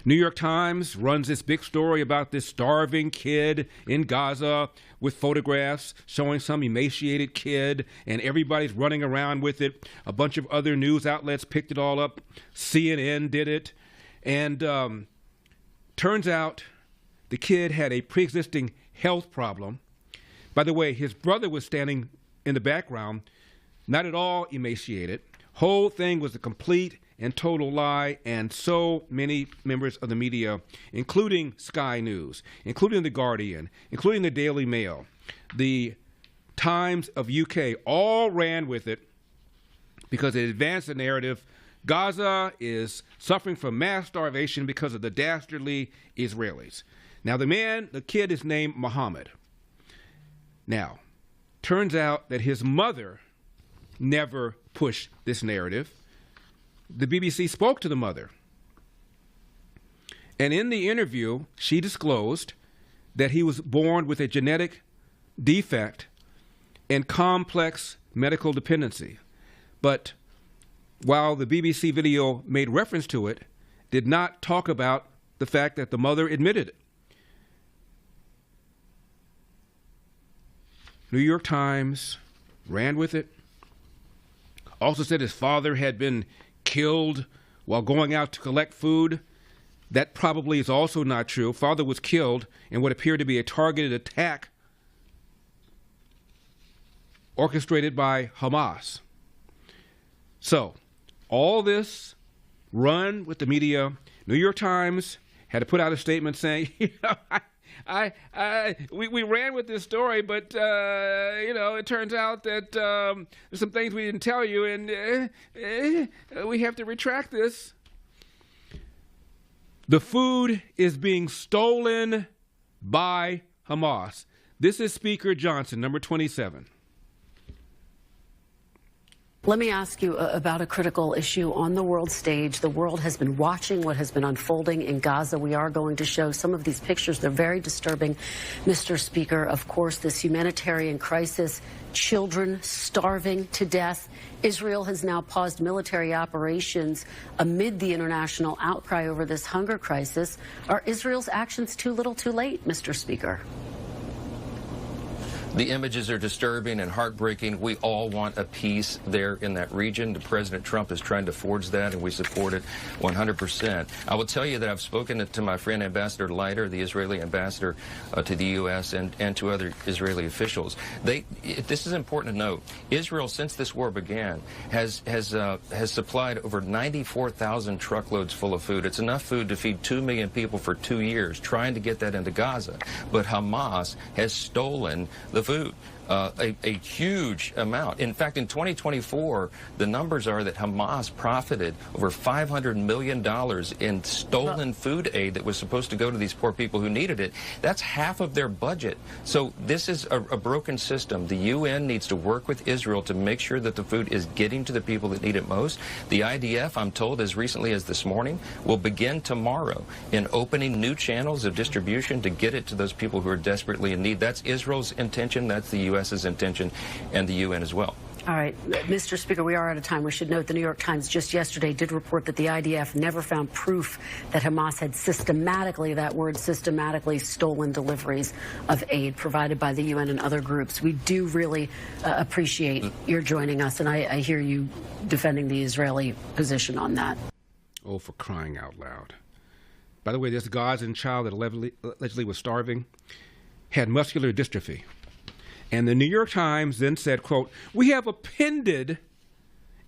New York Times runs this big story about this starving kid in Gaza with photographs showing some emaciated kid, and everybody's running around with it. A bunch of other news outlets picked it all up. CNN did it. And turns out the kid had a pre-existing health problem. By the way, his brother was standing in the background, not at all emaciated. Whole thing was a complete and total lie, and so many members of the media, including Sky News, including The Guardian, including the Daily Mail, the Times of UK, all ran with it because it advanced the narrative Gaza is suffering from mass starvation because of the dastardly Israelis. Now, the kid is named Muhammad. Now, turns out that his mother never pushed this narrative. The BBC spoke to the mother. And in the interview, she disclosed that he was born with a genetic defect and complex medical dependency. But while the BBC video made reference to it, did not talk about the fact that the mother admitted it. New York Times ran with it. Also said his father had been killed while going out to collect food. That probably is also not true. Father was killed in what appeared to be a targeted attack orchestrated by Hamas. So, all this run with the media. New York Times had to put out a statement saying, we ran with this story, but it turns out that there's some things we didn't tell you, and we have to retract this. The food is being stolen by Hamas. This is Speaker Johnson, number 27. Let me ask you about a critical issue on the world stage. The world has been watching what has been unfolding in Gaza. We are going to show some of these pictures. They're very disturbing, Mr. Speaker. Of course, this humanitarian crisis, children starving to death. Israel has now paused military operations amid the international outcry over this hunger crisis. Are Israel's actions too little too late, Mr. Speaker? The images are disturbing and heartbreaking. We all want a peace there in that region. President Trump is trying to forge that, and we support it 100%. I will tell you that I've spoken to my friend Ambassador Leiter, the Israeli ambassador to the U.S., and to other Israeli officials. This is important to note. Israel, since this war began, has supplied over 94,000 truckloads full of food. It's enough food to feed 2 million people for 2 years, trying to get that into Gaza. But Hamas has stolen the food. A huge amount. In fact, in 2024, the numbers are that Hamas profited over $500 million in stolen food aid that was supposed to go to these poor people who needed it. That's half of their budget. So this is a broken system. The UN needs to work with Israel to make sure that the food is getting to the people that need it most. The IDF, I'm told as recently as this morning, will begin tomorrow in opening new channels of distribution to get it to those people who are desperately in need. That's Israel's intention. That's the U.S.'s intention, and the UN as well. All right, Mr. Speaker, we are out of time. We should note the New York Times just yesterday did report that the IDF never found proof that Hamas had systematically, that word systematically, stolen deliveries of aid provided by the UN and other groups. We do really appreciate your joining us, and I hear you defending the Israeli position on that. Oh, for crying out loud. By the way, this Gazan child that allegedly was starving had muscular dystrophy. And the New York Times then said, quote, "We have appended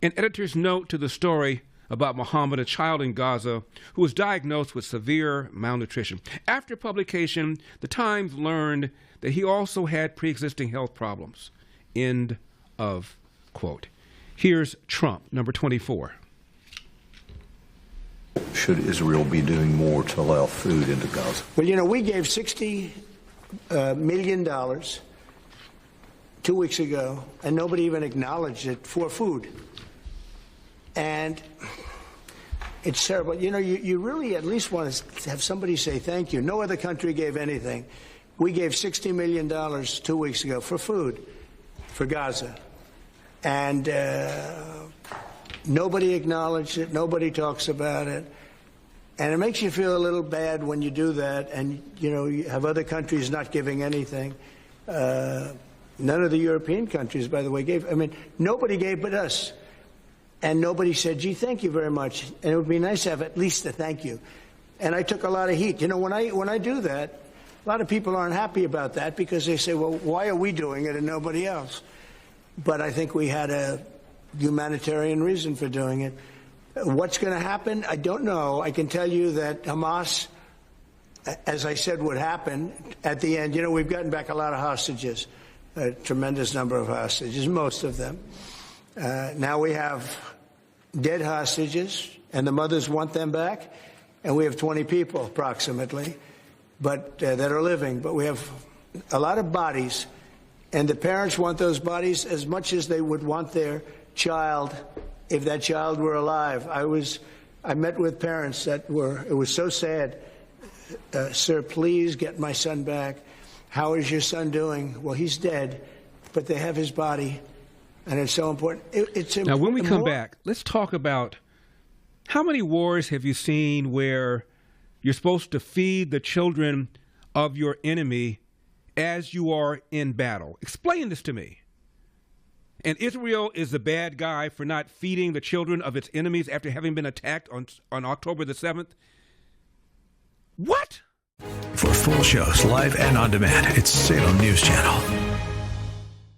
an editor's note to the story about Muhammad, a child in Gaza who was diagnosed with severe malnutrition. After publication, the Times learned that he also had pre-existing health problems." End of quote. Here's Trump, number 24. Should Israel be doing more to allow food into Gaza? Well, we gave $60 million 2 weeks ago, and nobody even acknowledged it for food. And it's terrible. You really at least want to have somebody say thank you. No other country gave anything. We gave $60 million 2 weeks ago for food for Gaza. And nobody acknowledged it. Nobody talks about it. And it makes you feel a little bad when you do that, and you have other countries not giving anything. None of the European countries, by the way, gave. I mean, nobody gave but us. And nobody said, gee, thank you very much. And it would be nice to have at least a thank you. And I took a lot of heat. When I do that, a lot of people aren't happy about that because they say, well, why are we doing it and nobody else? But I think we had a humanitarian reason for doing it. What's going to happen? I don't know. I can tell you that Hamas, as I said, would happen at the end. We've gotten back a lot of hostages, a tremendous number of hostages, most of them. Now we have dead hostages, and the mothers want them back, and we have 20 people approximately, but that are living. But we have a lot of bodies, and the parents want those bodies as much as they would want their child if that child were alive. I met with parents it was so sad. Sir, please get my son back. How is your son doing? Well, he's dead, but they have his body. And it's so important. Now, when we come back, let's talk about how many wars have you seen where you're supposed to feed the children of your enemy as you are in battle? Explain this to me. And Israel is the bad guy for not feeding the children of its enemies after having been attacked on October the 7th? What? For full shows, live and on demand, it's Salem News Channel.